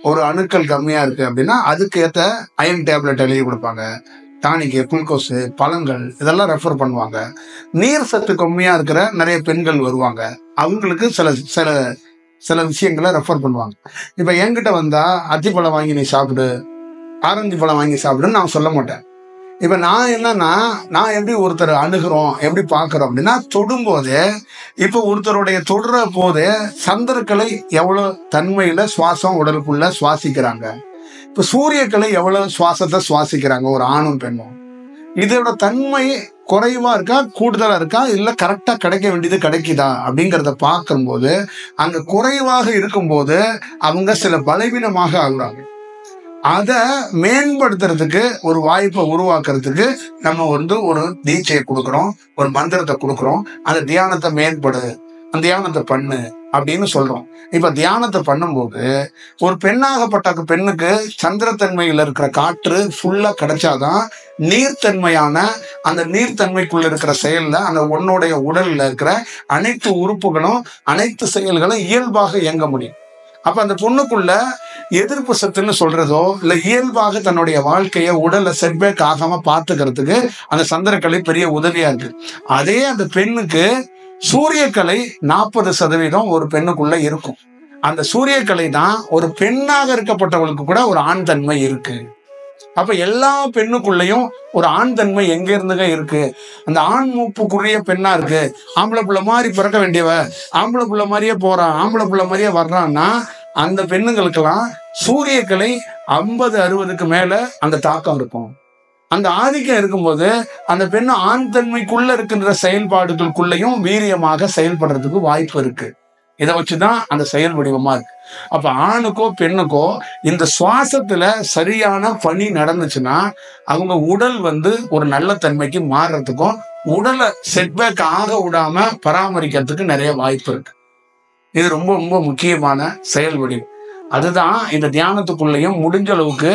ஒரு அணுக்கள் கம்மியா இருக்கு அப்படின்னா அதுக்கு ஏத்த அயன் டேப்லெட் எழுதி கொடுப்பாங்க. டானிக்கு, குளுக்கோஸ், பழங்கள் இதெல்லாம் ரெஃபர் பண்ணுவாங்க. நீர் சத்து கம்மியா இருக்கிற நிறைய பெண்கள் வருவாங்க. அவங்களுக்கு சில சில சில விஷயங்களை ரெஃபர் பண்ணுவாங்க. இப்ப என்கிட்ட வந்தா அத்திப்பழம் வாங்கி நீ சாப்பிடு, ஆரஞ்சு பழம் வாங்கி சாப்பிடுன்னு நான் சொல்ல மாட்டேன். இப்ப நான் என்னன்னா, நான் எப்படி ஒருத்தர் அணுகிறோம், எப்படி பாக்குறோம் அப்படின்னா, தொடும்போதே இப்ப ஒருத்தருடைய தொடுற போதே சந்திரக்கலை எவ்வளவு தன்மையில சுவாசம் உடலுக்குள்ள சுவாசிக்கிறாங்க. இப்ப சூரியக்கலை எவ்வளவு சுவாசத்தை சுவாசிக்கிறாங்க ஒரு ஆணும் பெண்ணும். இதோட தன்மை குறைவா இருக்கா, கூடுதலா இருக்கா, இல்ல கரெக்டா கிடைக்க வேண்டியது கிடைக்குதா அப்படிங்கிறத பார்க்கும்போது அங்க குறைவாக இருக்கும்போது அவங்க சில பலவீனமாக ஆகுறாங்க. அதை மேம்படுத்துறதுக்கு ஒரு வாய்ப்பை உருவாக்குறதுக்கு நம்ம ஒரு தீட்சையை கொடுக்குறோம், ஒரு மந்திரத்தை கொடுக்குறோம். அந்த தியானத்தை மேம்படு, அந்த தியானத்தை பண்ணு அப்படின்னு சொல்றோம். இப்ப தியானத்தை பண்ணும்போது ஒரு பெண்ணாகப்பட்ட பெண்ணுக்கு சந்திரத்தன்மையில இருக்கிற காற்று ஃபுல்லா கிடைச்சாதான் நீர்த்தன்மையான அந்த நீர்த்தன்மைக்குள்ள இருக்கிற செயல்ல அந்த உன்னுடைய உடல்ல இருக்கிற அனைத்து உறுப்புகளும் அனைத்து செயல்களும் இயல்பாக இயங்க முடியும். அப்ப அந்த பொண்ணுக்குள்ள எதிர்ப்பு சத்துன்னு சொல்றதோ இல்ல இயல்பாக தன்னுடைய வாழ்க்கைய உடல்ல செட்பேக் ஆகாம பாத்துக்கிறதுக்கு அந்த சந்திரக்கலை பெரிய உதவியா இருக்கு. அதே அந்த பெண்ணுக்கு சூரியக்கலை 40% ஒரு பெண்ணுக்குள்ள இருக்கும். அந்த சூரியக்கலை தான் ஒரு பெண்ணாக இருக்கப்பட்டவளுக்கு கூட ஒரு ஆண் தன்மை இருக்கு. அப்ப எல்லா பெண்ணுக்குள்ளயும் ஒரு ஆண் தன்மை எங்க இருந்துங்க இருக்கு. அந்த ஆண் மூப்புக்குரிய பெண்ணா இருக்கு. ஆம்பளை புள்ள மாதிரி பிறக்க வேண்டியவ ஆம்பளை புள்ள மாதிரியே போறான், ஆம்பளை புள்ள மாதிரியே வர்றான்னா அந்த பெண்ணுங்களுக்கெல்லாம் சூரியக்கலை 50-60க்கு மேல அந்த தாக்கம் இருக்கும். அந்த ஆதிக்கம் இருக்கும்போது அந்த பெண்ணு ஆண் தன்மைக்குள்ள இருக்கின்ற செயல்பாடுகளுக்குள்ளயும் வீரியமாக செயல்படுறதுக்கு வாய்ப்பு இருக்கு. இதை வச்சுதான் அந்த செயல் வடிவமா இருக்கு. அப்ப ஆணுக்கோ பெண்ணுக்கோ இந்த சுவாசத்துல சரியான பணி நடந்துச்சுன்னா அவங்க உடல் ஒரு நல்ல தன்மைக்கு மாறுறதுக்கும் உடலை செட்பேக் ஆக விடாம பராமரிக்கிறதுக்கு நிறைய வாய்ப்பு இருக்கு. இது ரொம்ப ரொம்ப முக்கியமான செயல் வடிவம். அதுதான் இந்த தியானத்துக்குள்ளேயும் முடிஞ்ச அளவுக்கு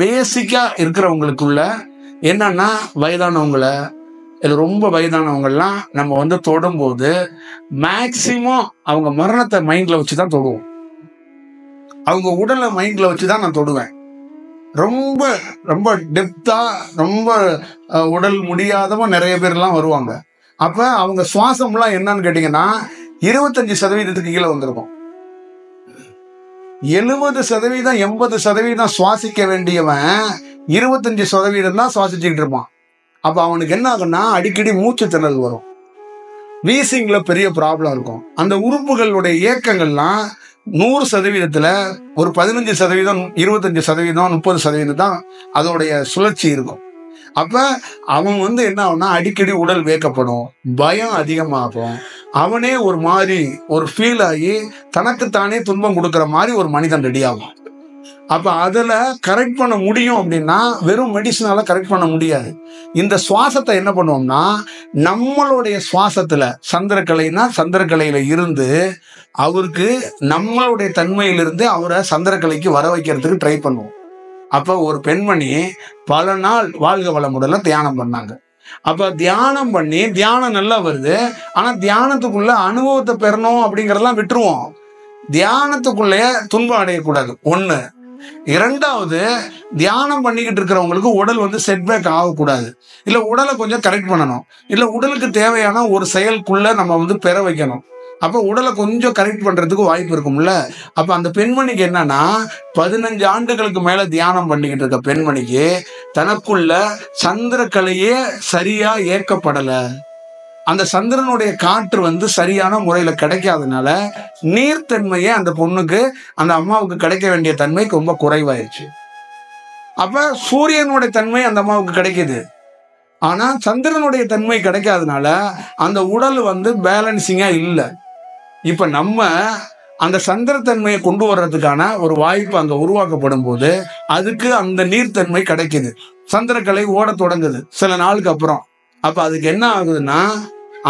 பேசிக்கா இருக்கிறவங்களுக்குள்ள என்னன்னா வயதானவங்கள ரொம்ப வயதானவங்கெல்லாம் நம்ம தொடும்போது மேக்சிமம் அவங்க மரணத்தை மைண்ட்ல வச்சுதான் தொடுவோம். அவங்க உடலை மைண்ட்ல வச்சுதான் நான் தொடுவேன். ரொம்ப ரொம்ப டெப்தா ரொம்ப உடல் முடியாதவங்க நிறைய பேர்லாம் வருவாங்க. அப்ப அவங்க சுவாசம்லாம் என்னன்னு கேட்டீங்கன்னா 25% கீழே வந்திருக்கும். 70% 80% சுவாசிக்க வேண்டியவன் 25% தான் சுவாசிச்சுக்கிட்டு இருப்பான். அப்ப அவனுக்கு என்ன ஆகும்னா அடிக்கடி மூச்சு திணறல் வரும், வீசிங்ல பெரிய ப்ராப்ளம் இருக்கும். அந்த உறுப்புகளுடைய இயக்கங்கள்லாம் 100%ல ஒரு 15%, 25%, 30% தான் அதோடைய சுழற்சி இருக்கும். அப்ப அவன் என்ன ஆகும்னா அடிக்கடி உடல் வேக்கப்படும், பயம் அதிகமாகும், அவனே ஒரு மாதிரி ஒரு ஃபீல் ஆகி தனக்குத்தானே துன்பம் கொடுக்கிற மாதிரி ஒரு மனிதன் ரெடி ஆகும். அப்ப அதுல கரெக்ட் பண்ண முடியும் அப்படின்னா வெறும் மெடிசனால கரெக்ட் பண்ண முடியாது. இந்த சுவாசத்தை என்ன பண்ணுவோம்னா நம்மளுடைய சுவாசத்துல சந்திரக்கலைனா சந்திரக்கலையில இருந்து அவருக்கு நம்மளுடைய தன்மையிலிருந்து அவரை சந்திரக்கலைக்கு வர வைக்கிறதுக்கு ட்ரை பண்ணுவோம். அப்ப ஒரு பெண்மணி பல நாள் வாழ்க வளமுடல தியானம் பண்ணாங்க. அப்ப தியானம் பண்ணி தியானம் நல்லா வருது. ஆனா தியானத்துக்குள்ள அனுபவத்தை பெறணும் அப்படிங்கறதெல்லாம் விட்டுருவோம். தியானத்துக்குள்ளேயே துன்பம் அடையக்கூடாது ஒண்ணு. இரண்டாவது, தியானம் பண்ணிக்கிட்டு இருக்கிறவங்களுக்கு உடல் செட்பேக் ஆகக்கூடாது. இல்ல உடலை கொஞ்சம் கரெக்ட் பண்ணணும். இல்ல உடலுக்கு தேவையான ஒரு செயலுக்குள்ள நம்ம பெற வைக்கணும். அப்ப உடலை கொஞ்சம் கரெக்ட் பண்றதுக்கு வாய்ப்பு இருக்கும்ல. அப்ப அந்த பெண்மணிக்கு என்னன்னா 15 ஆண்டுகளுக்கு மேல தியானம் பண்ணிக்கிட்டு இருக்க பெண்மணிக்கு தனக்குள்ள சந்திரக்கலையே சரியா ஏற்கப்படல. அந்த சந்திரனுடைய காற்று சரியான முறையில கிடைக்காதனால நீர்த்தன்மையே அந்த பொண்ணுக்கு அந்த அம்மாவுக்கு கிடைக்க வேண்டிய தன்மைக்கு ரொம்ப குறைவாயிருச்சு. அப்ப சூரியனுடைய தன்மை அந்த அம்மாவுக்கு கிடைக்குது, ஆனா சந்திரனுடைய தன்மை கிடைக்காதனால அந்த உடல் பேலன்சிங்கா இல்லை. இப்ப நம்ம அந்த சந்திரத்தன்மையை கொண்டு வர்றதுக்கான ஒரு வாய்ப்பு அங்க உருவாக்கப்படும் போது அதுக்கு அந்த நீர்த்தன்மை கிடைக்குது. சந்திரக்கலை ஓட தொடங்குது சில நாளுக்கு அப்புறம். அப்ப அதுக்கு என்ன ஆகுதுன்னா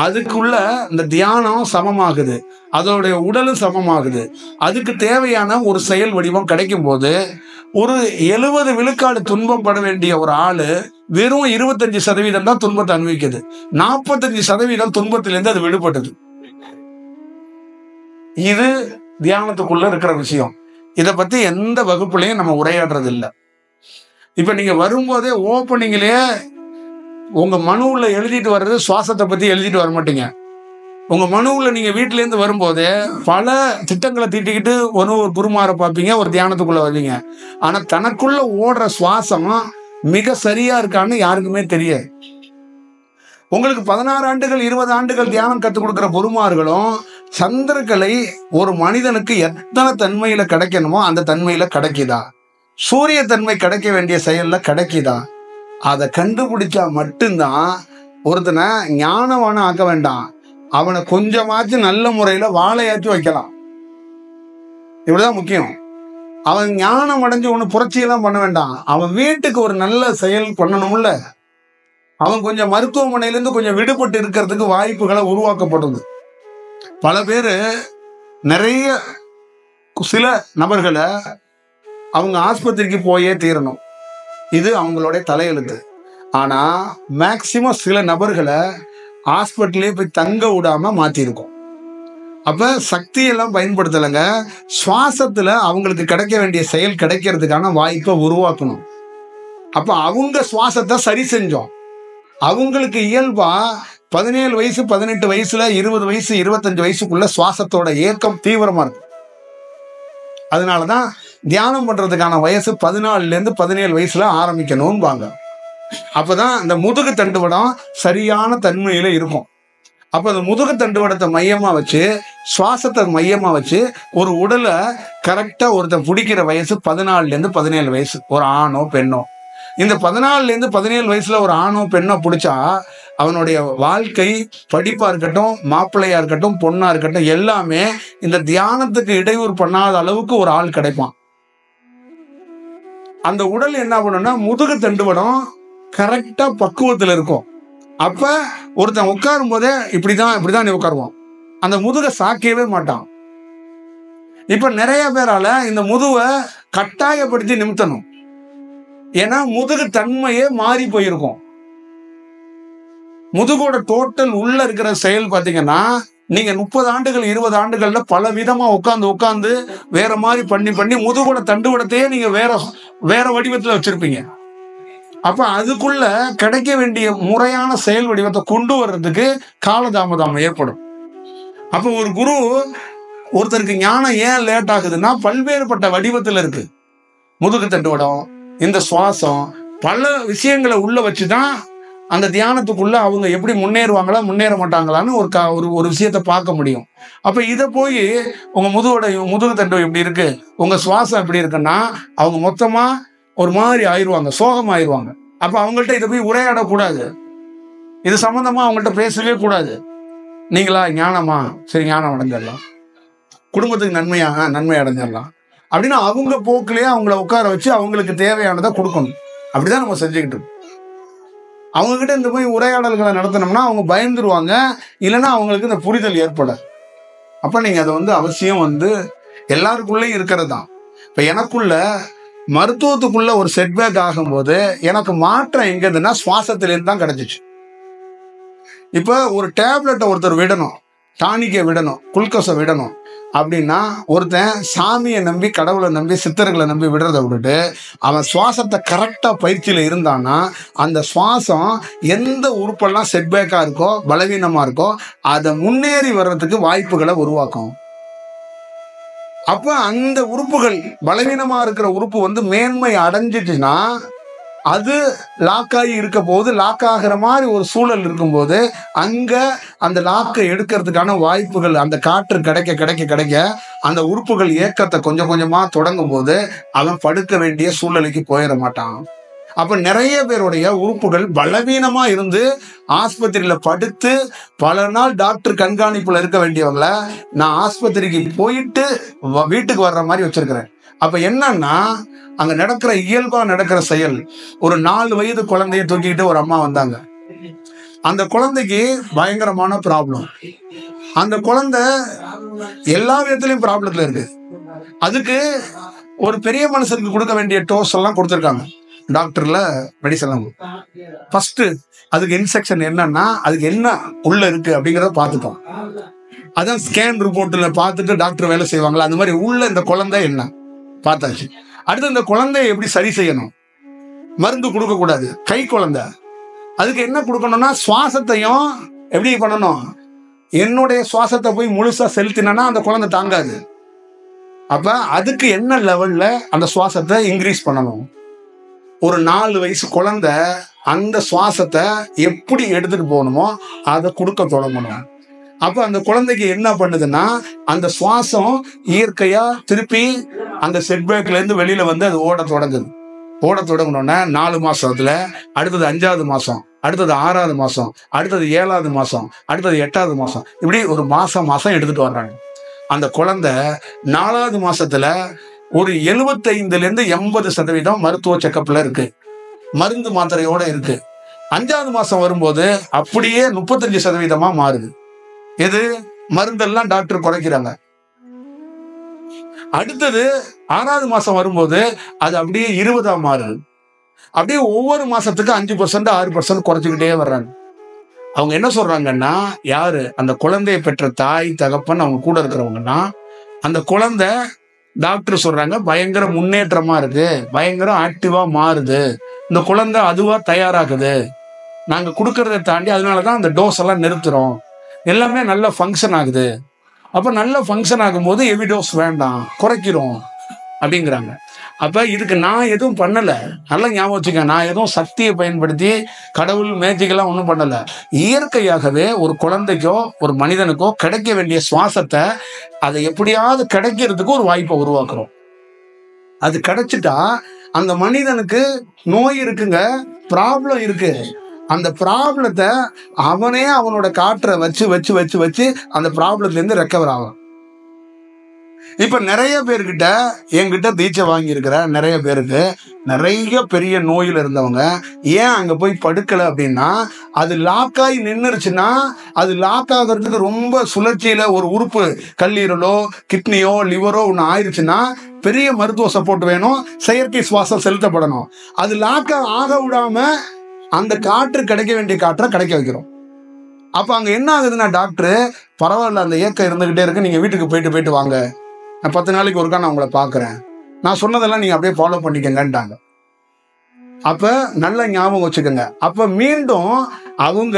அதுக்குள்ள இந்த தியானம் சமமாகுது, அதோடைய உடலும் சமமாகுது. அதுக்கு தேவையான ஒரு செயல் வடிவம் கிடைக்கும் போது ஒரு 70 விழுக்காடு துன்பம் பட வேண்டிய ஒரு ஆளு வெறும் 25% தான் துன்பத்தை அனுபவிக்குது. 45% துன்பத்திலிருந்து அது விடுபட்டது. இது தியானத்துக்குள்ள இருக்கிற விஷயம். இதை பத்தி எந்த வகுப்புலையும் நம்ம உரையாடுறது இல்லை. இப்ப நீங்க வரும்போதே ஓப்பனிங்லயே உங்க மனுவுல எழுதிட்டு வர்றது சுவாசத்தை பத்தி எழுதிட்டு வர மாட்டீங்க. உங்க மனுவுல நீங்க வீட்டுல இருந்து வரும்போதே பல திட்டங்களை தீட்டிக்கிட்டு ஒரு குருமாரை பார்ப்பீங்க, ஒரு தியானத்துக்குள்ள வருவீங்க. ஆனா தனக்குள்ள ஓடுற சுவாசம் மிக சரியா இருக்கான்னு யாருக்குமே தெரியாது. உங்களுக்கு 16 ஆண்டுகள் 20 ஆண்டுகள் தியானம் கற்றுக் கொடுக்குற குருமார்களும் சந்திரக்கலை ஒரு மனிதனுக்கு எத்தனை தன்மையில கிடைக்கணுமோ அந்த தன்மையில கிடைக்குதா, சூரிய தன்மை கிடைக்க வேண்டிய செயல்ல கிடைக்குதா, அதை கண்டுபிடிச்சா மட்டும்தான் ஒருத்தனை ஞானவான ஆக்க வேண்டாம், அவனை கொஞ்சமாச்சும் நல்ல முறையில வாழையாச்சும் வைக்கலாம். இப்படிதான் முக்கியம். அவன் ஞானம் அடைஞ்சு ஒண்ணு புரட்சியெல்லாம் பண்ண வேண்டாம், அவன் வீட்டுக்கு ஒரு நல்ல செயல் பண்ணணும்ல. அவன் கொஞ்சம் மருத்துவமனையிலிருந்து கொஞ்சம் விடுபட்டு இருக்கிறதுக்கு வாய்ப்புகளை உருவாக்கப்படுது. பல பேரு நிறைய சில நபர்களை அவங்க ஆஸ்பத்திரிக்கு போயே தீரணும், இது அவங்களுடைய தலையெழுத்து. ஆனா மேக்சிமம் சில நபர்களை ஹாஸ்பிட்டலே போய் தங்க விடாம மாத்திருக்கோம். அப்ப சக்தியெல்லாம் பயன்படுத்தலைங்க, சுவாசத்துல அவங்களுக்கு கிடைக்க வேண்டிய செயல் கிடைக்கிறதுக்கான வாய்ப்பை உருவாக்கணும். அப்ப அவங்க சுவாசத்தை சரி செஞ்சோம். அவங்களுக்கு இயல்பா 17 வயசு 18 வயசுல 20 வயசு 25 வயசுக்குள்ள சுவாசத்தோட ஏக்கம் தீவிரமா இருக்கு. அதனாலதான் தியானம் பண்றதுக்கான வயசு 14ல இருந்து 17 வயசுல ஆரம்பிக்கணும்பாங்க. அப்பதான் இந்த முதுகு தண்டுவடம் சரியான தன்மையில இருக்கும். அப்ப அந்த முதுகு தண்டுவடத்தை மையமா வச்சு சுவாசத்தை மையமா வச்சு ஒரு உடலை கரெக்டா ஒருத்தன் பிடிக்கிற வயசு 14ல இருந்து 17 வயசு, ஒரு ஆணோ பெண்ணோ. இந்த 14ல இருந்து 17 வயசுல ஒரு ஆணோ பெண்ணோ பிடிச்சா அவனுடைய வாழ்க்கை, படிப்பா இருக்கட்டும், மாப்பிள்ளையா இருக்கட்டும், பொண்ணா இருக்கட்டும், எல்லாமே இந்த தியானத்துக்கு இடையூறு பண்ணாத அளவுக்கு ஒரு ஆள் கிடைப்பான். அந்த உடல் என்ன பண்ணும்னா முதுகு தண்டுவடம் கரெக்டா பக்குவத்துல இருக்கும். அப்ப ஒருத்தன் உட்காரும் போதே இப்படிதான் நீ உட்காருவான், அந்த முதுகை சாக்கவே மாட்டான். இப்ப நிறைய பேரால இந்த முதுவை கட்டாயப்படுத்தி நிமித்தணும், ஏன்னா முதுகு தன்மையே மாறி போயிருக்கும். முதுகோட டோட்டல் உள்ள இருக்கிற செயல் பாத்தீங்கன்னா நீங்க 30 ஆண்டுகள் 20 ஆண்டுகள்ல பல விதமா உட்காந்து வேற மாதிரி பண்ணி முதுகோட தண்டுவடத்தையே நீங்க வேற வடிவத்துல வச்சிருப்பீங்க. அப்ப அதுக்குள்ள கிடைக்க வேண்டிய முறையான செயல் வடிவத்தை கொண்டு வர்றதுக்கு காலதாமதம் ஏற்படும். அப்ப ஒரு குரு ஒருத்தருக்கு ஞானம் ஏன் லேட் ஆகுதுன்னா பல்வேறுபட்ட வடிவத்துல இருக்கு. முதுகு தண்டுவடம், இந்த சுவாசம், பல விஷயங்களை உள்ள வச்சுதான் அந்த தியானத்துக்குள்ள அவங்க எப்படி முன்னேறுவாங்களா முன்னேற மாட்டாங்களான்னு ஒரு விஷயத்த பார்க்க முடியும். அப்ப இதை போய் உங்க முதுகு தண்டு எப்படி இருக்கு, உங்க சுவாசம் எப்படி இருக்குன்னா அவங்க மொத்தமா ஒரு மாதிரி ஆயிடுவாங்க, சோகம் ஆயிடுவாங்க. அப்ப அவங்கள்ட்ட இதை போய் உரையாடக்கூடாது, இது சம்பந்தமா அவங்கள்ட்ட பேசவே கூடாது. நீங்களா ஞானமா, சரி ஞானம் அடைஞ்சிடலாம், குடும்பத்துக்கு நன்மை அடைஞ்சிடலாம் அப்படின்னு அவங்க போக்கிலேயே அவங்கள உட்கார வச்சு அவங்களுக்கு தேவையானதை கொடுக்கணும். அப்படிதான் நம்ம செஞ்சுக்கிட்டு இருக்கோம். அவங்க கிட்ட இந்த போய் உரையாடல்களை நடத்தினோம்னா அவங்க பயந்துருவாங்க, இல்லைன்னா அவங்களுக்கு இந்த புரிதல் ஏற்படாது. அப்ப நீங்க அதை அவசியம் எல்லாருக்குள்ளேயும் இருக்கிறது தான். இப்ப எனக்குள்ள மருத்துவத்துக்குள்ள ஒரு செட்பேக் ஆகும்போது எனக்கு மாற்றம் எங்கதுன்னா சுவாசத்திலேருந்து தான் கிடைச்சிச்சு. இப்ப ஒரு டேப்லெட்டை ஒருத்தர் விடணும், டானிக்கை விடணும், குளுக்கோஸை விடணும் அப்படின்னா ஒருத்தன் சாமியை நம்பி, கடவுளை நம்பி, சித்தர்களை நம்பி விடுறதை விட்டுட்டு அவன் சுவாசத்தை கரெக்டா பயிற்சியில இருந்தான்னா அந்த சுவாசம் எந்த உறுப்பெல்லாம் செட்பேக்கா இருக்கோ, பலவீனமா இருக்கோ, அதை முன்னேறி வர்றதுக்கு வாய்ப்புகளை உருவாக்கும். அப்ப அந்த உறுப்புகள், பலவீனமா இருக்கிற உறுப்பு மேன்மை அடைஞ்சிச்சுன்னா அது லாக்காகி இருக்க போது, லாக் ஆகிற மாதிரி ஒரு சூழல் இருக்கும்போது அங்க அந்த லாக்கை எடுக்கிறதுக்கான வாய்ப்புகள், அந்த காற்று கிடைக்க கிடைக்க கிடைக்க அந்த உறுப்புகள் இயக்கத்தை கொஞ்சம் கொஞ்சமா தொடங்கும் போது அவன் படுக்க வேண்டிய சூழ்நிலைக்கு போயிட மாட்டான். அப்ப நிறைய பேருடைய உறுப்புகள் பலவீனமா இருந்து ஆஸ்பத்திரியில படுத்து பல நாள் டாக்டர் கண்காணிப்புல இருக்க வேண்டியவங்கள நான் ஆஸ்பத்திரிக்கு போயிட்டு வீட்டுக்கு வர்ற மாதிரி வச்சிருக்கிறேன். அப்ப என்னன்னா அங்க நடக்கிற இயல்பா நடக்கிற செயல், ஒரு 4 வயது குழந்தைய தூக்கிட்டு ஒரு அம்மா வந்தாங்க. அந்த குழந்தைக்கு பயங்கரமான ப்ராப்ளம். அந்த குழந்தை எல்லா விதத்திலையும் ப்ராப்ளத்துல இருக்கு. அதுக்கு ஒரு பெரிய மனுஷனுக்கு கொடுக்க வேண்டிய டோஸ் எல்லாம் கொடுத்துருக்காங்க டாக்டர்ல, மெடிசன். ஃபர்ஸ்ட் அதுக்கு இன்ஸ்ட்ரக்ஷன் என்னன்னா அதுக்கு என்ன உள்ள இருக்கு அப்படிங்கிறத பார்த்துட்டோம். அதான் ஸ்கேன் ரிப்போர்ட்ல பார்த்துட்டு டாக்டர் வேலை செய்வாங்களா, அந்த மாதிரி உள்ள இந்த குழந்தை என்ன, பார்த்தாச்சு. அடுத்து இந்த குழந்தைய எப்படி சரி செய்யணும்? மருந்து கொடுக்க கூடாது. கை குழந்தை, அதுக்கு என்ன கொடுக்கணும்னா சுவாசத்தையும் எப்படி பண்ணணும்? என்னுடைய சுவாசத்தை போய் முழுசா செலுத்தினா அந்த குழந்தை தாங்காது. அப்ப அதுக்கு என்ன லெவல்ல அந்த சுவாசத்தை இன்க்ரீஸ் பண்ணணும்? ஒரு 4 வயசு குழந்தை அந்த சுவாசத்தை எப்படி எடுத்துட்டு போகணுமோ அதை கொடுக்க தொடங்கணும். அப்ப அந்த குழந்தைக்கு என்ன பண்ணுதுன்னா அந்த சுவாசம் இயற்கையா திருப்பி அந்த செட்பேக்ல இருந்து வெளியில வந்து அது ஓட தொடங்கணும்னா 4 மாசத்துல, அடுத்தது 5வது மாசம், அடுத்தது 6வது மாசம், அடுத்தது 7வது மாசம், அடுத்தது 8வது மாசம், இப்படி ஒரு மாசம் எடுத்துட்டு வர்றாங்க. அந்த குழந்தை 4வது மாசத்துல ஒரு 75% மருத்துவ செக்கப்ல இருக்கு, மருந்து மாத்திரையோட இருக்கு. 5வது மாசம் வரும்போது அப்படியே 35% மாறுது. எது? மருந்தெல்லாம் டாக்டர் குறைக்கிறாங்க. அடுத்தது 6வது மாசம் வரும்போது அது அப்படியே 20 மாறுது. அப்படியே ஒவ்வொரு மாசத்துக்கு 5% 6% குறைச்சிக்கிட்டே வர்றாங்க. அவங்க என்ன சொல்றாங்கன்னா, யாரு அந்த குழந்தையை பெற்ற தாய் தகப்பன் அவங்க கூட இருக்கிறவங்கன்னா, அந்த குழந்தை டாக்டர் சொல்றாங்க பயங்கர முன்னேற்றமா இருக்கு, பயங்கர ஆக்டிவா மாறுது, இந்த குழந்தை அதுவா தயாராகுது, நாங்க கொடுக்கறதை தாண்டி அதனாலதான் அந்த டோஸ் எல்லாம் நிறுத்துறோம், எல்லாமே நல்லா ஃபங்க்ஷன் ஆகுது. அப்ப நல்ல ஃபங்க்ஷன் ஆகும்போது ஹெவி டோஸ் வேண்டாம், குறைக்கிறோம் அப்படிங்கிறாங்க. அப்ப இதுக்கு நான் எதுவும் பண்ணல, நல்லா ஞாபகம் வச்சுக்க. நான் எதுவும் சக்தியை பயன்படுத்தி கடவுள் மேஜிக்கெல்லாம் ஒன்றும் பண்ணல. இயற்கையாகவே ஒரு குழந்தைக்கோ ஒரு மனிதனுக்கோ கிடைக்க வேண்டிய சுவாசத்தை அதை எப்படியாவது கிடைக்கிறதுக்கு ஒரு வாய்ப்பை உருவாக்குறோம். அது கிடைச்சிட்டா அந்த மனிதனுக்கு நோய் இருக்குங்க, ப்ராப்ளம் இருக்கு, அந்த ப்ராப்ளத்தை அவனே அவனோட காற்றை வச்சு வச்சு வச்சு வச்சு அந்த ப்ராப்ளத்துல இருந்து ரெக்கவர் ஆகும். இப்ப நிறைய பேர்கிட்ட என்கிட்ட தீட்சை வாங்கி இருக்கிற நிறைய பேருக்கு நிறைய பெரிய நோயில இருந்தவங்க ஏன் அங்க போய் படுக்கல அப்படின்னா, அது லாக் ஆகி நின்றுச்சுன்னா, அது லாக் ஆகிறதுக்கு ரொம்ப சுழற்சியில ஒரு உறுப்பு கல்லீரலோ கிட்னியோ லிவரோ ஒன்று ஆயிடுச்சுன்னா பெரிய மருத்துவ சப்போர்ட் வேணும், செயற்கை சுவாசம் செலுத்தப்படணும். அது லாக் ஆக விடாம அந்த காற்று கிடைக்க வேண்டிய காற்றை கிடைக்க வைக்கிறோம். அப்ப அங்க என்ன ஆகுதுன்னா, டாக்டர் பரவாயில்ல அந்த இயக்கம் இருந்துகிட்டே இருக்கு, நீங்க வீட்டுக்கு போயிட்டு வாங்க, நான் 10 நாளைக்கு ஒருக்கா நான் உங்களை பாக்குறேன், நான் சொன்னதெல்லாம் நீங்க அப்படியே ஃபாலோ பண்ணிக்கங்கன்ட்டாங்க. அப்ப நல்ல ஞாபகம் வச்சுக்கோங்க. அப்ப மீண்டும் அவங்க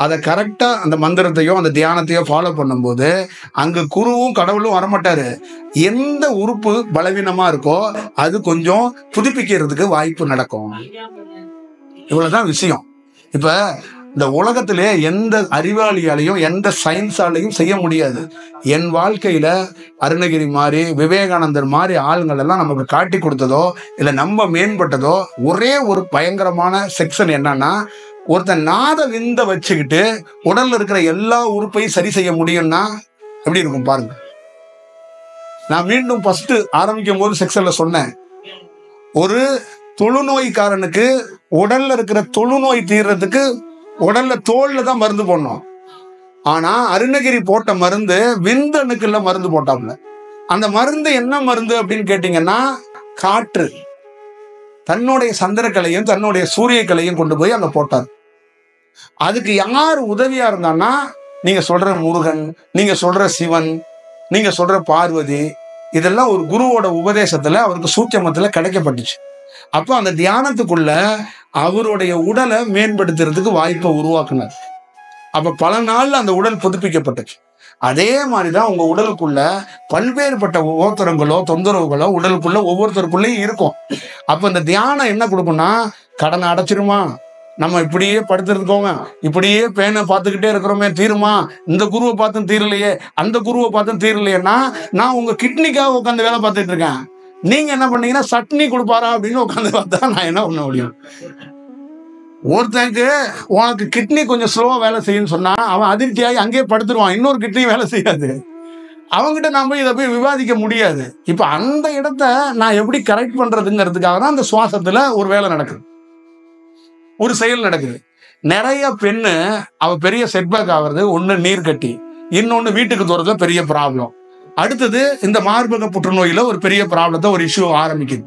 அதை கரெக்டா அந்த மந்திரத்தையோ அந்த தியானத்தையோ ஃபாலோ பண்ணும்போது அங்க குருவும் கடவுளும் வரமாட்டாரு. எந்த உறுப்பு பலவீனமா இருக்கோ அது கொஞ்சம் புதுப்பிக்கிறதுக்கு வாய்ப்பு நடக்கும். இவ்வளவுதான் விஷயம். இப்ப இந்த உலகத்திலே எந்த அறிவாளியாலையும் எந்த சயின்ஸாலையும் செய்ய முடியாது. என் வாழ்க்கையில அருணகிரி மாதிரி விவேகானந்தர் மாதிரி ஆளுங்கள் எல்லாம் நமக்கு காட்டி கொடுத்ததோ இல்ல நம்ம மேம்பட்டதோ ஒரே ஒரு பயங்கரமான செக்ஷன் என்னன்னா, ஒருத்தன் நாத விந்த வச்சுக்கிட்டு உடல்ல இருக்கிற எல்லா உறுப்பையும் சரி செய்ய முடியும்னா எப்படி இருக்கும் பாருங்க. நான் மீண்டும் ஃபர்ஸ்ட் ஆரம்பிக்கும் போது செக்ஷன்ல சொன்னேன், ஒரு தொழுநோய்க்காரனுக்கு உடல்ல இருக்கிற தொழுநோய் தீர்றதுக்கு உடல்ல தோல்ல தான் மருந்து போடணும். ஆனா அருணகிரி போட்ட மருந்து விந்தணுக்குள்ள மருந்து போட்டாப்ல. அந்த மருந்து என்ன மருந்து அப்படின்னு கேட்டீங்கன்னா, காற்று. தன்னுடைய சந்திரக்கலையும் தன்னுடைய சூரியக்கலையும் கொண்டு போய் அங்க போட்டார். அதுக்கு யார் உதவியா இருந்தான்னா, நீங்க சொல்ற முருகன், நீங்க சொல்ற சிவன், நீங்க சொல்ற பார்வதி, இதெல்லாம் ஒரு குருவோட உபதேசத்துல அவருக்கு சூட்சமத்துல கிடைக்கப்பட்டுச்சு. அப்ப அந்த தியானத்துக்குள்ள அவருடைய உடலை மேம்படுத்துறதுக்கு வாய்ப்பை உருவாக்குனார். அப்ப பல நாள்ல அந்த உடல் புதுப்பிக்கப்பட்டுச்சு. அதே மாதிரிதான் உங்க உடலுக்குள்ள பல்வேறுபட்ட ஓத்திரங்களோ தொந்தரவுகளோ உடலுக்குள்ள ஒவ்வொருத்தருக்குள்ளேயும் இருக்கும். அப்ப இந்த தியானம் என்ன கொடுக்கும்னா, கடனை அடைச்சிருமா, நம்ம இப்படியே படுத்திருக்கோங்க, இப்படியே பேனை பார்த்துக்கிட்டே இருக்கிறோமே தீருமா, இந்த குருவை பார்த்தும் தீரலையே, அந்த குருவை பார்த்தும் தீரலையேன்னா, நான் உங்க கிட்னிக்காக உட்காந்து வேலை பார்த்துட்டு இருக்கேன், நீங்க என்ன பண்ணீங்கன்னா சட்னி கொடுப்பாரா அப்படின்னு உட்காந்து பார்த்தா நான் என்ன பண்ண முடியும்? ஒருத்தனுக்கு உனக்கு கிட்னி கொஞ்சம் ஸ்லோவா வேலை செய்யுன்னு சொன்னா அவன் அதிர்ச்சியாகி அங்கேயே படுத்துருவான், இன்னொரு கிட்னி வேலை செய்யாது. அவங்ககிட்ட நம்ம இதை போய் விவாதிக்க முடியாது. இப்ப அந்த இடத்த நான் எப்படி கரெக்ட் பண்றதுங்கிறதுக்காக தான் அந்த சுவாசத்துல ஒரு வேலை நடக்குது, ஒரு செயல் நடக்குது. நிறைய பெண்ணு அவ பெரிய செட்பேக் ஆகுறது, ஒண்ணு நீர் கட்டி, இன்னொன்னு வீட்டுக்கு தோறதுல பெரிய ப்ராப்ளம், அடுத்தது இந்த மார்பக புற்றுநோயில ஒரு பெரிய ப்ராப்ளத்தை ஒரு இஷ்யூ ஆரம்பிக்குது.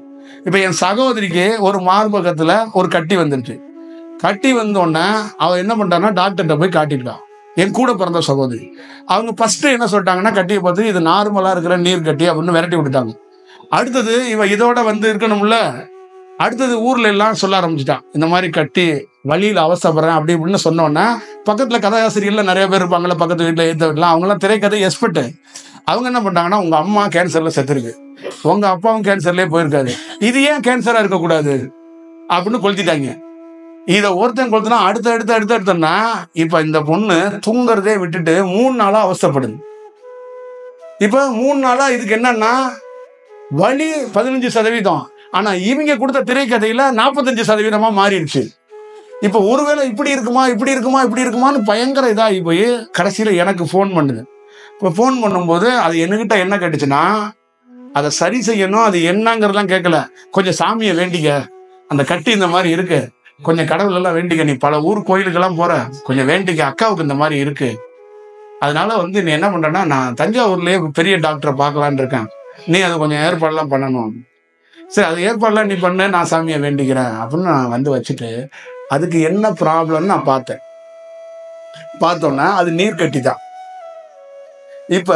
இப்ப என் சகோதரிக்கு ஒரு மார்பகத்துல ஒரு கட்டி வந்துருச்சு. கட்டி வந்தோடனே அவ என்ன பண்ணிட்டான்னா டாக்டர்கிட்ட போய் காட்டிட்டான். என் கூட பிறந்த சகோதரி அவங்க ஃபர்ஸ்ட் என்ன சொல்லிட்டாங்கன்னா, கட்டியை பார்த்து இது நார்மலா இருக்கிற நீர் கட்டி அப்படின்னு விரட்டி விட்டுட்டாங்க. அடுத்தது இவன் இதோட வந்து இருக்கணும்ல. அடுத்தது ஊர்ல எல்லாம் சொல்ல ஆரம்பிச்சுட்டான், இந்த மாதிரி கட்டி வழியில அவசப்படுறேன் அப்படி இப்படின்னு சொன்னோன்னா, பக்கத்துல கதாசிரியர்ல நிறைய பேர் இருப்பாங்கல்ல, பக்கத்து வீட்டுல ஏத்த வீட்டுல, அவங்களாம் திரைக்கதை எக்ஸ்பர்ட். அவங்க என்ன பண்றாங்கன்னா, உங்க அம்மா கேன்சர்ல செத்துருக்கு, உங்க அப்பாவும் கேன்சர்லயே போயிருக்காரு, இது ஏன் கேன்சரா இருக்கக்கூடாது அப்படின்னு கொளுத்திட்டாங்க. இதை ஒருத்தன் கொளுத்துனா அடுத்தடுத்தன்னா இப்ப இந்த பொண்ணு தூங்குறதே விட்டுட்டு 3 நாளா அவஸ்தைப்படுது. இப்ப 3 நாளா இதுக்கு என்னன்னா வலி 15%, ஆனா இவங்க கொடுத்த திரைக்கதையில 45% மாறிடுச்சு. இப்ப ஒருவேளை இப்படி இருக்குமான்னு பயங்கர இதாகி போய் கடைசியில எனக்கு போன் பண்ணுது. இப்ப போன் பண்ணும்போது அது என்கிட்ட என்ன கேட்டுச்சுன்னா, அதை சரி செய்யணும், அது என்னங்கிறதெல்லாம் கேட்கல, கொஞ்சம் சாமியை வேண்டிக்க, அந்த கட்டி இந்த மாதிரி இருக்கு, கொஞ்சம் கடவுள் எல்லாம் வேண்டிக்க, நீ பல ஊர் கோயிலுக்கெல்லாம் போற, கொஞ்சம் வேண்டிக்க, அக்காவுக்கு இந்த மாதிரி இருக்கு, அதனால வந்து நீ என்ன பண்றேன்னா, நான் தஞ்சாவூர்லயே பெரிய டாக்டரை பார்க்கலான்னு இருக்கேன், நீ அதை கொஞ்சம் ஏற்பாடுலாம் பண்ணணும். சரி, அது ஏற்பாடுலாம் நீ பண்ண, நான் சாமியை வேண்டிக்கிறேன் அப்படின்னு நான் வந்து வச்சுட்டு, அதுக்கு என்ன ப்ராப்ளம்னு நான் பார்த்தோன்னா அது நீர்க்கட்டி தான். இப்ப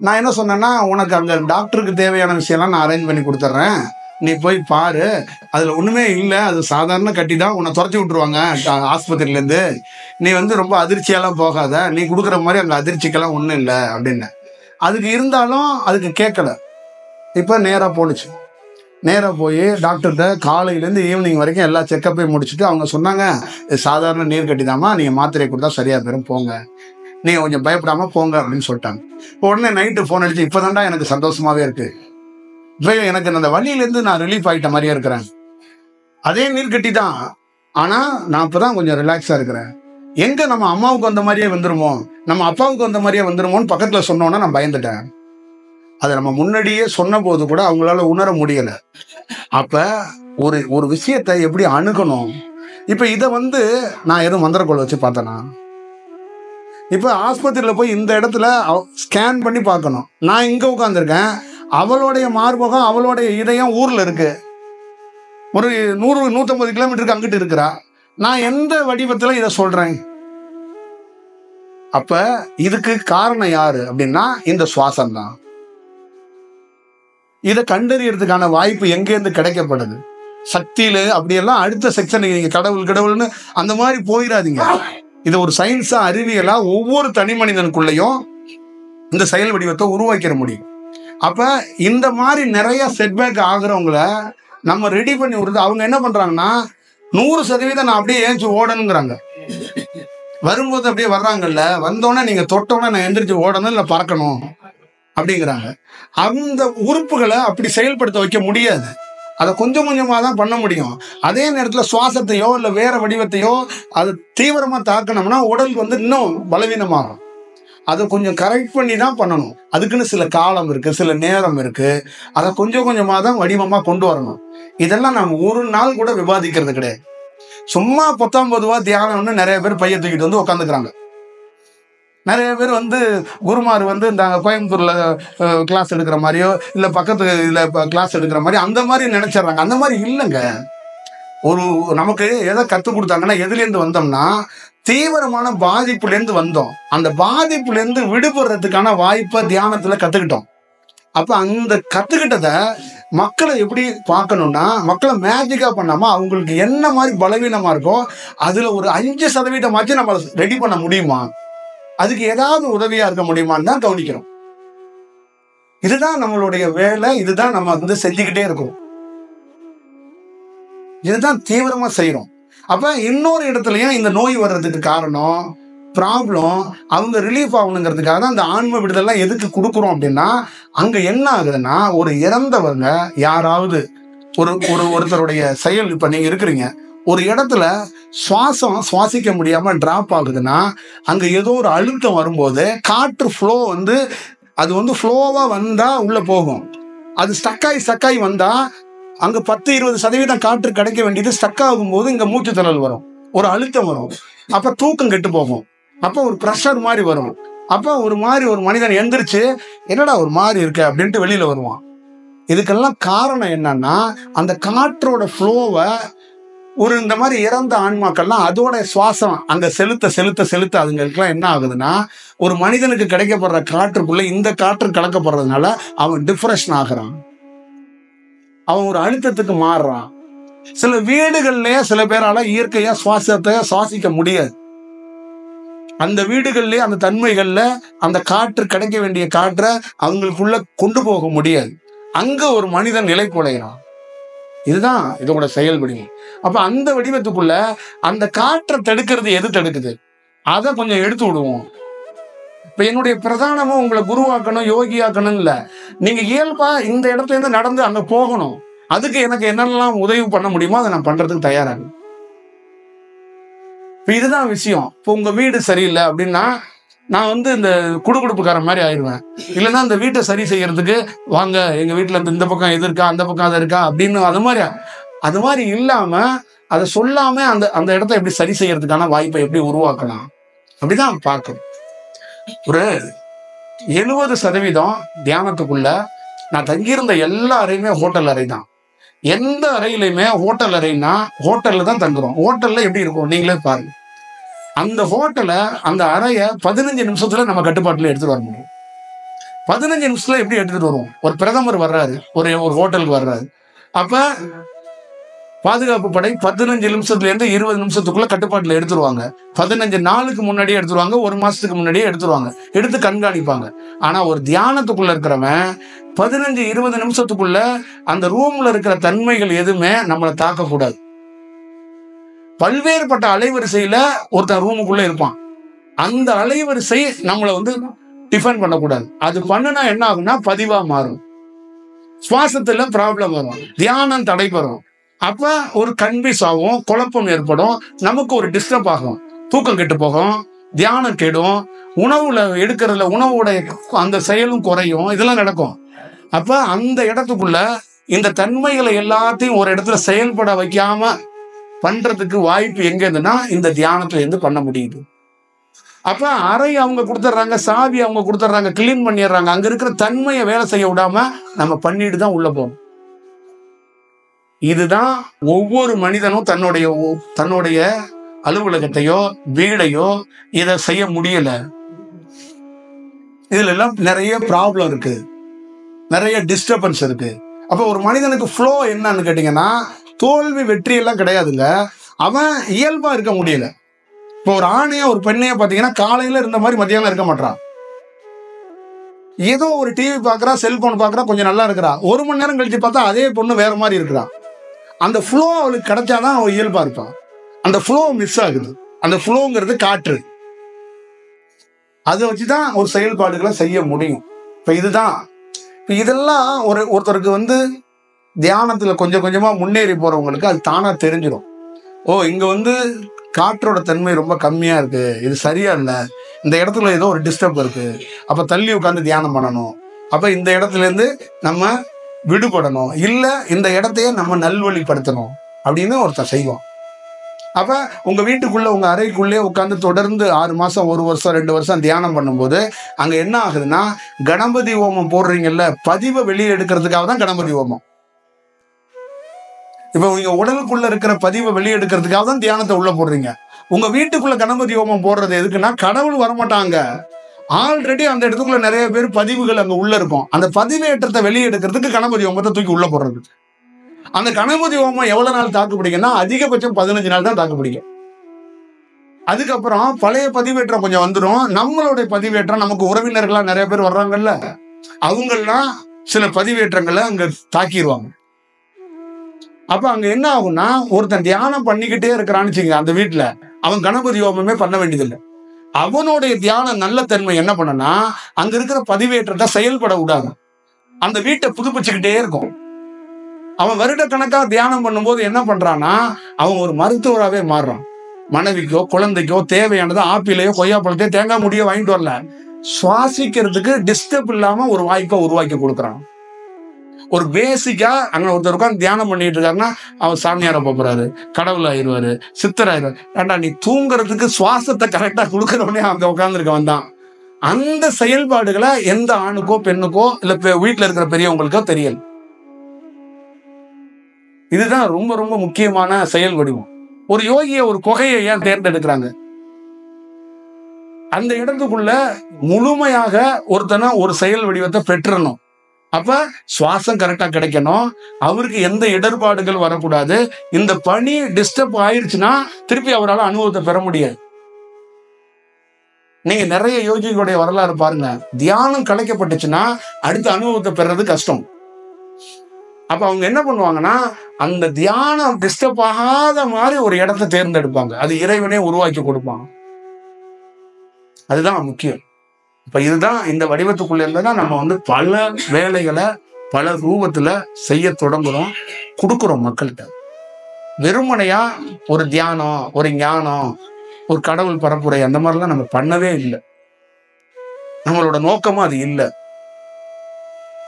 நான் என்ன சொன்னேன்னா, உனக்கு அந்த டாக்டருக்கு தேவையான விஷயம்லாம் நான் அரேஞ்ச் பண்ணி கொடுத்துட்றேன், நீ போய் பாரு, அதுல ஒண்ணுமே இல்லை, அது சாதாரண கட்டி தான், உன்னை துரத்தி விட்டுருவாங்க ஆஸ்பத்திரியிலேருந்து, நீ வந்து ரொம்ப அதிர்ச்சியெல்லாம் போகாத, நீ கொடுக்குற மாதிரி அங்கே அதிர்ச்சிக்கெல்லாம் ஒன்றும் இல்லை அப்படின்னு. அதுக்கு இருந்தாலும் அதுக்கு கேட்கல. இப்போ நேராக போய் டாக்டர்கிட்ட காலையிலேருந்து ஈவினிங் வரைக்கும் எல்லா செக்கப்பையும் முடிச்சுட்டு அவங்க சொன்னாங்க, சாதாரண நீர் கட்டிதாம்மா, நீங்கள் மாத்திரையை கொடுத்தா சரியாக போயிடும், போங்க, நீங்கள் கொஞ்சம் பயப்படாமல் போங்க அப்படின்னு சொல்லிட்டாங்க. உடனே நைட்டு ஃபோன் அடிச்சு, இப்போதான்டா எனக்கு சந்தோஷமாகவே இருக்குது, இப்போ எனக்கு அந்த வலியிலேருந்து நான் ரிலீஃப் ஆகிட்ட மாதிரியே இருக்கிறேன், அதே நீர் கட்டி தான், ஆனால் நான் இப்போ தான் கொஞ்சம் ரிலாக்ஸாக இருக்கிறேன், எங்கே நம்ம அம்மாவுக்கு வந்த மாதிரியே வந்துருமோ, நம்ம அப்பாவுக்கு வந்த மாதிரியே வந்துருமோன்னு பக்கத்தில் சொன்னோன்னா நான் பயந்துட்டேன். அதை நம்ம முன்னாடியே சொன்ன போது கூட அவங்களால உணர முடியல. அப்ப ஒரு விஷயத்தை எப்படி அணுகணும். இப்ப இதை வந்து நான் எதுவும் மந்திரக்கோள் வச்சு பார்த்தேனா? இப்ப ஆஸ்பத்திரியில போய் இந்த இடத்துல ஸ்கேன் பண்ணி பார்க்கணும். நான் இங்க உட்காந்துருக்கேன், அவளுடைய மார்பகம் அவளுடைய இதயம் ஊர்ல இருக்கு, ஒரு 100-150 கிலோமீட்டருக்கு அங்கிட்டு இருக்கிறா, நான் எந்த வடிவத்துல இதை சொல்றேன்? அப்ப இதுக்கு காரணம் யாரு அப்படின்னா இந்த சுவாசம் தான். இதை கண்டறியறதுக்கான வாய்ப்பு எங்கேருந்து கிடைக்கப்படுது? சக்தியில அப்படியெல்லாம் அடுத்த செக்ஷன் நீங்க கடவுள்னு அந்த மாதிரி போயிடாதீங்க. இது ஒரு சயின்ஸா அறிவியலா ஒவ்வொரு தனி மனிதனுக்குள்ளேயும் இந்த செயல் வடிவத்தை உருவாக்கிற முடியும். அப்ப இந்த மாதிரி நிறைய செட்பேக் ஆகுறவங்கள நம்ம ரெடி பண்ணி விடுறது. அவங்க என்ன பண்றாங்கன்னா 100% நான் அப்படியே ஏஞ்சி ஓடணுங்கிறாங்க. வரும்போது அப்படியே வர்றாங்கல்ல, வந்தோடனே நீங்க தொட்டோன்னே நான் எந்திரிச்சு ஓடணும் இல்லை பறக்கணும் அப்படிங்கிறாங்க. அந்த உறுப்புகளை அப்படி செயல்படுத்த வைக்க முடியாது, அதை கொஞ்சம் கொஞ்சமாக தான் பண்ண முடியும். அதே நேரத்தில் சுவாசத்தையோ இல்லை வேற வடிவத்தையோ அது தீவிரமாக தாக்கணும்னா உடல் வந்து இன்னும் பலவீனமாகும். அதை கொஞ்சம் கரெக்ட் பண்ணி தான் பண்ணணும். அதுக்குன்னு சில காலம் இருக்கு, சில நேரம் இருக்கு, அதை கொஞ்சம் கொஞ்சமாக தான் வடிவமாக கொண்டு வரணும். இதெல்லாம் நம்ம ஒரு நாள் கூட விவாதிக்கிறது கிடையாது. சும்மா 19 தியானம்னு நிறைய பேர் பைய தூக்கிட்டு வந்து உட்காந்துக்கிறாங்க. நிறைய பேர் வந்து குருமார் வந்து இந்த கோயம்புத்தூர்ல கிளாஸ் எடுக்கிற மாதிரியோ இல்லை பக்கத்து இதில் கிளாஸ் எடுக்கிற மாதிரி அந்த மாதிரி நினைச்சிடறாங்க. அந்த மாதிரி இல்லைங்க. ஒரு நமக்கு எதை கற்றுக் கொடுத்தாங்கன்னா, எதுலேருந்து வந்தோம்னா தீவிரமான பாதிப்புலேருந்து வந்தோம். அந்த பாதிப்புலேருந்து விடுபடுறதுக்கான வாய்ப்பை தியானத்தில் கற்றுக்கிட்டோம். அப்போ அந்த கற்றுக்கிட்டதை மக்களை எப்படி பார்க்கணும்னா, மக்களை மேஜிக்காக பண்ணாமல் அவங்களுக்கு என்ன மாதிரி பலவீனமாக இருக்கோ அதில் ஒரு 5% நம்ம ரெடி பண்ண முடியுமா, அதுக்கு ஏதாவது உதவியா இருக்க முடியுமான்னு தான் கவனிக்கிறோம். இதுதான் நம்மளுடைய வேலை, இதுதான் நம்ம வந்து செஞ்சுக்கிட்டே இருக்கோம், இதுதான் தீவிரமா செய்யறோம். அப்ப இன்னொரு இடத்துலயும் இந்த நோய் வர்றதுக்கு காரணம் ப்ராப்ளம் அவங்க ரிலீஃப் ஆகணுங்கிறதுக்காக தான் அந்த ஆன்ம விடுதலாம் எதுக்கு கொடுக்குறோம் அப்படின்னா, அங்க என்ன ஆகுதுன்னா, ஒரு இறந்தவங்க யாராவது ஒருத்தருடைய செயல், இப்ப நீங்க இருக்கிறீங்க ஒரு இடத்துல சுவாசிக்க முடியாம டிராப் ஆகுதுன்னா, அங்க ஏதோ ஒரு அழுத்தம் வரும்போது காற்று ஃப்ளோ வந்து அது வந்து ஃப்ளோவா வந்தா உள்ள போகும். அது ஸ்டக்காய் வந்தா அங்க 10-20% காற்று கிடைக்க வேண்டியது ஸ்டக் ஆகும்போது இங்க மூச்சு திணறல் வரும், ஒரு அழுத்தம் வரும், அப்ப தூக்கம் கெட்டு போகும், அப்ப ஒரு ப்ரெஷர் மாதிரி வரும். அப்ப ஒரு மனிதன் எந்திரிச்சு என்னடா ஒரு மாதிரி இருக்கு அப்படின்ட்டு வெளியில வருவான். இதுக்கெல்லாம் காரணம் என்னன்னா, அந்த காற்றோட ஃப்ளோவை இந்த மாதிரி இறந்த ஆன்மாக்கள்லாம் அதோட சுவாசம் அங்க செலுத்த அதுங்களுக்குலாம் என்ன ஆகுதுன்னா, ஒரு மனிதனுக்கு கிடைக்கப்படுற காற்றுக்குள்ள இந்த காற்று கலக்கப்படுறதுனால அவன் டிப்ரெஷன் ஆகிறான். அவன் ஒரு அழுத்தத்துக்கு மாறுறான். சில வீடுகள்லயே சில பேரால இயற்கையா சுவாசத்தை சுவாசிக்க முடியாது. அந்த வீடுகள்லயே அந்த தன்மைகள்ல அந்த காற்று கிடைக்க வேண்டிய காற்றை அவங்களுக்குள்ள கொண்டு போக முடியாது. அங்க ஒரு மனிதன் நிலை குலைகிறான். இதுதான் இதோட செயல் வடிவம். அப்ப அந்த வடிவத்துக்குள்ள அந்த காற்றை தடுக்கிறது எது தடுக்குது? அதை கொஞ்சம் எடுத்து விடுவோம். இப்ப என்னுடைய பிரதானமும் உங்களை குருவாக்கணும், யோகியாக்கணும் இல்ல. நீங்க இயல்பா இந்த இடத்துல இருந்து நடந்து அங்க போகணும். அதுக்கு எனக்கு என்னெல்லாம் உதவி பண்ண முடியுமோ அதை நான் பண்றதுக்கு தயாராக. இப்ப இதுதான் விஷயம். இப்போ உங்க வீடு சரியில்லை அப்படின்னா நான் இந்த குடுகுடுப்புக்கார மாதிரி ஆயிடுவேன். இல்லைன்னா இந்த வீட்டை சரி செய்யறதுக்கு வாங்க எங்க வீட்டுல இந்த பக்கம் எது இருக்கா அந்த பக்கம் அது இருக்கா அப்படின்னு அது மாதிரி இல்லாம அதை சொல்லாம அந்த அந்த இடத்த எப்படி சரி செய்யறதுக்கான வாய்ப்பை எப்படி உருவாக்கலாம் அப்படிதான் பார்க்கணும். ஒரு 70% தியானத்துக்குள்ள நான் தங்கியிருந்த எல்லா அறையுமே ஹோட்டல் அறை தான். எந்த அறையிலையுமே ஹோட்டல் அறைன்னா ஹோட்டல்ல தான் தங்குறோம். ஹோட்டல்ல எப்படி இருக்கும் நீங்களே பாருங்க. அந்த ஹோட்டலை அந்த அறைய 15 நிமிஷத்துல நம்ம கட்டுப்பாட்டுல எடுத்துட்டு வர முடியும். 15 நிமிஷத்துல எப்படி எடுத்துட்டு வருவோம்? ஒரு பிரதமர் வர்றாரு, ஒரு ஹோட்டலுக்கு வர்றாரு. அப்ப பாதுகாப்பு படை 15 நிமிஷத்துல இருந்து 20 நிமிஷத்துக்குள்ள கட்டுப்பாட்டுல எடுத்துருவாங்க. 15 நாளுக்கு முன்னாடியே எடுத்துருவாங்க, ஒரு மாசத்துக்கு முன்னாடியே எடுத்துருவாங்க, எடுத்து கண்காணிப்பாங்க. ஆனா ஒரு தியானத்துக்குள்ள இருக்கிறவன் 15-20 நிமிஷத்துக்குள்ள அந்த ரூம்ல இருக்கிற தன்மைகள் எதுவுமே நம்மளை தாக்கக்கூடாது. பல்வேறுபட்ட அலைவரிசையில ஒருத்தன் ரூமுக்குள்ள இருப்பான். அந்த அலைவரிசை நம்மளை டிஃபெண்ட் பண்ணக்கூடாது. அது பண்ணுனா என்ன ஆகும்னா பதிவா மாறும். சுவாசத்துல ப்ராப்ளம் வரும், தியானம் தடைபெறும். அப்ப ஒரு கன்ஃபியூஸ் ஆகும், குழப்பம் ஏற்படும், நமக்கு ஒரு டிஸ்டர்ப் ஆகும், தூக்கம் கெட்டு போகும், தியானம் கெடும், உணவுல எடுக்கிறதுல உணவுடைய அந்த செயலும் குறையும், இதெல்லாம் நடக்கும். அப்ப அந்த இடத்துக்குள்ள இந்த தன்மைகளை எல்லாத்தையும் ஒரு இடத்துல செயல்பட வைக்காம பண்றதுக்கு வாய்ப்பு எங்க இருந்துன்னா இந்த தியானத்துல இருந்து பண்ண முடியுது. அப்ப அறை அவங்க கொடுத்துட்றாங்க, சாவி அவங்க கொடுத்துட்றாங்க, கிளீன் பண்ணிடுறாங்க. அங்க இருக்கிற தன்மையை வேலை செய்ய விடாம நம்ம பண்ணிட்டு தான் உள்ள போகணும். இதுதான் ஒவ்வொரு மனிதனும் தன்னுடைய அலுவலகத்தையோ வீடையோ இதை செய்ய முடியல. இதுல எல்லாம் நிறைய ப்ராப்ளம் இருக்கு, நிறைய டிஸ்டர்பன்ஸ் இருக்கு. அப்ப ஒரு மனிதனுக்கு ஃப்ளோ என்னன்னு கேட்டீங்கன்னா தோல்வி வெற்றி எல்லாம் கிடையாதுங்க. அவன் இயல்பா இருக்க முடியல. இப்போ ஒரு ஆணைய ஒரு பெண்ணைய பாத்தீங்கன்னா காலையில இருந்த மாதிரி மத்தியானம் இருக்க மாட்டான். ஏதோ ஒரு டிவி பாக்குறா, செல்போன் பாக்குறா, கொஞ்சம் நல்லா இருக்கிறா. 1 மணி நேரம் கழிச்சு பார்த்தா அதே பொண்ணு வேற மாதிரி இருக்கிறா. அந்த ஃப்ளோ அவளுக்கு கிடைச்சாதான் அவன் இயல்பா இருப்பான். அந்த ஃப்ளோ மிஸ் ஆகுது. அந்த ஃப்ளோங்கிறது காற்று. அதை வச்சுதான் ஒரு செயல்பாடுகளை செய்ய முடியும். இப்ப இதெல்லாம் ஒருத்தருக்கு தியானத்துல கொஞ்சம் கொஞ்சமா முன்னேறி போறவங்களுக்கு அது தானா தெரிஞ்சிடும். இங்க காற்றோட தன்மை ரொம்ப கம்மியா இருக்கு, இது சரியா இல்ல, இந்த இடத்துல ஏதோ ஒரு டிஸ்டர்ப் இருக்கு, அப்ப தள்ளி உட்காந்து தியானம் பண்ணணும், அப்ப இந்த இடத்துல இருந்து நம்ம விடுபடணும், இல்ல இந்த இடத்தையே நம்ம நல்வழிப்படுத்தணும் அப்படின்னு ஒருத்தர் செய்வோம். அப்ப உங்க வீட்டுக்குள்ள உங்க அறைக்குள்ளே உட்காந்து தொடர்ந்து 6 மாசம் 1 வருஷம் 2 வருஷம் தியானம் பண்ணும்போது அங்க என்ன ஆகுதுன்னா கணபதி ஹோமம் போடுறீங்கல்ல, பதிவை வெளியே எடுக்கிறதுக்காக தான் கணபதி ஹோமம். இப்ப நீங்க உடலுக்குள்ள இருக்கிற பதிவை வெளியே எடுக்கிறதுக்காக தான் தியானத்தை உள்ள போடுறீங்க. உங்க வீட்டுக்குள்ள கணபதி ஹோமம் போடுறது எதுக்குன்னா கடவுள் வரமாட்டாங்க, ஆல்ரெடி அந்த இடத்துக்குள்ள நிறைய பேர் பதிவுகள் அங்க உள்ள இருக்கும். அந்த பதிவேற்றத்தை வெளியே எடுக்கிறதுக்கு கணபதி ஹோமத்தை தூக்கி உள்ள போடுறது. அந்த கணபதி ஹோமம் எவ்வளவு நாள் தாக்கு பிடிக்கும்னா அதிகபட்சம் 15 நாள் தான் தாக்கு பிடிக்கும். அதுக்கப்புறம் பழைய பதிவேற்றம் கொஞ்சம் வந்துடும். நம்மளுடைய பதிவேற்றம், நமக்கு உறவினர்களா நிறைய பேர் வர்றாங்கல்ல, அவங்கெல்லாம் சில பதிவேற்றங்களை அங்க தாக்கிடுவாங்க. அப்ப அங்க என்ன ஆகும்னா ஒருத்தன் தியானம் பண்ணிக்கிட்டே இருக்கிறான்னு வச்சுங்க, அந்த வீட்டுல அவன் கணபதி ஹோமமே பண்ண வேண்டியதில்லை. அவனுடைய தியான நல்ல தன்மை என்ன பண்ணனா அங்க இருக்கிற பதிவேற்றத்தை செயல்பட விடாது, அந்த வீட்டை புதுப்பிச்சுக்கிட்டே இருக்கும். அவன் வருட கணக்கா தியானம் பண்ணும்போது என்ன பண்றான்னா அவன் ஒரு மருத்துவராகவே மாறுறான். மனைவிக்கோ குழந்தைக்கோ தேவையானது ஆப்பிளையோ கொய்யாப்பழத்தையோ தேங்காய் முடியோ வாங்கிட்டு வரல, சுவாசிக்கிறதுக்கு டிஸ்டர்ப் இல்லாம ஒரு வாய்ப்பை உருவாக்கி கொடுக்குறான். ஒரு பேசிக்கா அங்க ஒருத்தர் உட்காந்து தியானம் பண்ணிட்டு இருக்காருன்னா அவர் சாமியார போறாரு, கடவுள் ஆயிடுவாரு, சித்தர் ஆயிடுவாரு. ஏண்டா நீ தூங்குறதுக்கு சுவாசத்தை கரெக்டா கொடுக்கறவனே அங்க உட்கார்ந்துருக்க வந்தான். அந்த செயல்பாடுகளை எந்த ஆணுக்கோ பெண்ணுக்கோ இல்ல வீட்டுல இருக்கிற பெரியவங்களுக்கோ தெரியல. இதுதான் ரொம்ப ரொம்ப முக்கியமான செயல் வடிவம். ஒரு யோகிய ஒரு குகையை ஏன் தேர்ந்தெடுக்கிறாங்க? அந்த இடத்துக்குள்ள முழுமையாக ஒருத்தனை ஒரு செயல் வடிவத்தை பெற்றணும். அப்ப சுவாசம் கரெக்டா கிடைக்கணும், அவருக்கு எந்த இடர்பாடுகள் வரக்கூடாது. இந்த பணி டிஸ்டர்ப் ஆயிருச்சுன்னா திருப்பி அவரால் அனுபவத்தை பெற முடியாது. நீங்க நிறைய யோகிகளுடைய வரலாறு பாருங்க, தியானம் கலைக்கப்பட்டுச்சுன்னா அடுத்த அனுபவத்தை பெறது கஷ்டம். அப்ப அவங்க என்ன பண்ணுவாங்கன்னா, அந்த தியானம் டிஸ்டர்ப் ஆகாத மாதிரி ஒரு இடத்தை தேர்ந்தெடுப்பாங்க. அது இறைவனே உருவாக்கி கொடுப்பாங்க. அதுதான் முக்கியம். இப்ப இதுதான் இந்த வடிவத்துக்குள்ள இருந்துதான் நம்ம பல வேலைகளை பல ரூபத்துல செய்ய தொடங்குறோம், கொடுக்குறோம் மக்கள்கிட்ட. வெறுமனையா ஒரு தியானம், ஒரு ஞானம், ஒரு கடவுள் பரப்புரை அந்த மாதிரிலாம் நம்ம பண்ணவே இல்லை. நம்மளோட நோக்கமும் அது இல்லை.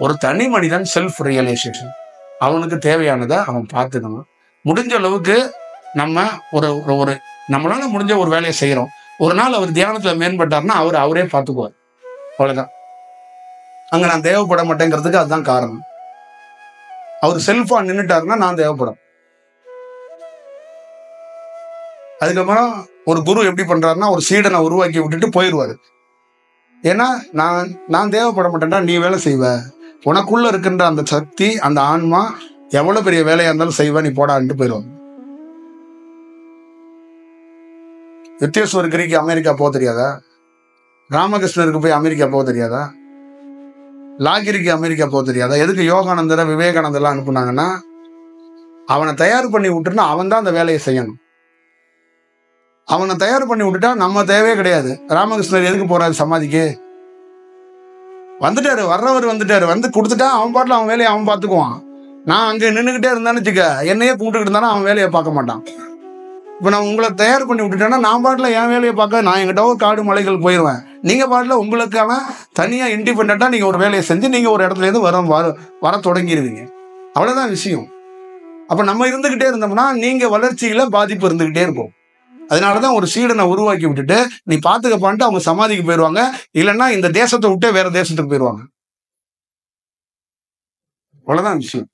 ஒரு தனி மனிதன் செல்ஃப் ரியலைசேஷன், அவனுக்கு தேவையானதை அவன் பார்த்துக்கணும். முடிஞ்ச அளவுக்கு நம்ம ஒரு ஒரு நம்மளால முடிஞ்ச ஒரு வேலையை செய்யறோம். ஒரு நாள் அவர் தியானத்துல மேம்பட்டார்னா அவரே பார்த்துக்குவார். அவ்வளவுதான். அங்க நான் தேவைப்பட மாட்டேங்கிறதுக்கு அதுதான் காரணம். அவர் செல்ஃபா நின்றுட்டாருன்னா நான் தேவைப்படும். அதுக்கப்புறம் ஒரு குரு எப்படி பண்றாருன்னா, ஒரு சீடனை உருவாக்கி விட்டுட்டு போயிடுவாரு. ஏன்னா நான் தேவைப்பட மாட்டேன்டா, நீ வேலை செய்வ, உனக்குள்ள இருக்கின்ற அந்த சக்தி, அந்த ஆன்மா எவ்வளவு பெரிய வேலையா இருந்தாலும் செய்வ, நீ போடான்ட்டு போயிடுவாங்க. வித்யேஸ்வர் கிரிக்கு அமெரிக்கா போக தெரியாதா? ராமகிருஷ்ணருக்கு போய் அமெரிக்கா போக தெரியாதா? லாகிரிக்கு அமெரிக்கா போக தெரியாதா? எதுக்கு யோகானந்தரை விவேகானந்தர்லாம் அனுப்புனாங்கன்னா, அவனை தயார் பண்ணி விட்டுருன்னா அவன் தான் அந்த வேலையை செய்யணும். அவனை தயார் பண்ணி விட்டுட்டா நம்ம தேவையே கிடையாது. ராமகிருஷ்ணர் எதுக்கு போறாரு சமாதிக்கு? வந்துட்டாரு, வர்றவர் வந்துட்டாரு, வந்து கொடுத்துட்டா அவன் பாட்டில் அவன் வேலையை அவன் பார்த்துக்குவான். நான் அங்கே நின்றுக்கிட்டே இருந்தான்னு வச்சுக்க, என்னையே கூப்பிட்டுக்கிட்டு இருந்தாலும் அவன் வேலையை பார்க்க மாட்டான். இப்போ நான் உங்களை தயார் பண்ணி விட்டுட்டேன்னா நான் பாட்டில் என் வேலையை பார்க்க நான் எங்கிட்ட காடு மலைகள் போயிடுவேன். நீங்கள் பாட்டில் உங்களுக்கான தனியாக இண்டிபெண்ட்டாக நீங்கள் ஒரு வேலையை செஞ்சு நீங்கள் ஒரு இடத்துலேருந்து வர தொடங்கிடுவீங்க. அவ்வளோதான் விஷயம். அப்போ நம்ம இருந்துக்கிட்டே இருந்தோம்னா நீங்கள் வளர்ச்சியில் பாதிப்பு இருந்துக்கிட்டே இருக்கும். அதனாலதான் ஒரு சீடனை உருவாக்கி விட்டுட்டு நீ பாத்துக்கப்பான்ட்டு அவங்க சமாதிக்கு போயிடுவாங்க. இல்லைன்னா இந்த தேசத்தை விட்டு வேற தேசத்துக்கு போயிடுவாங்க. அவ்வளவுதான் விஷயம்.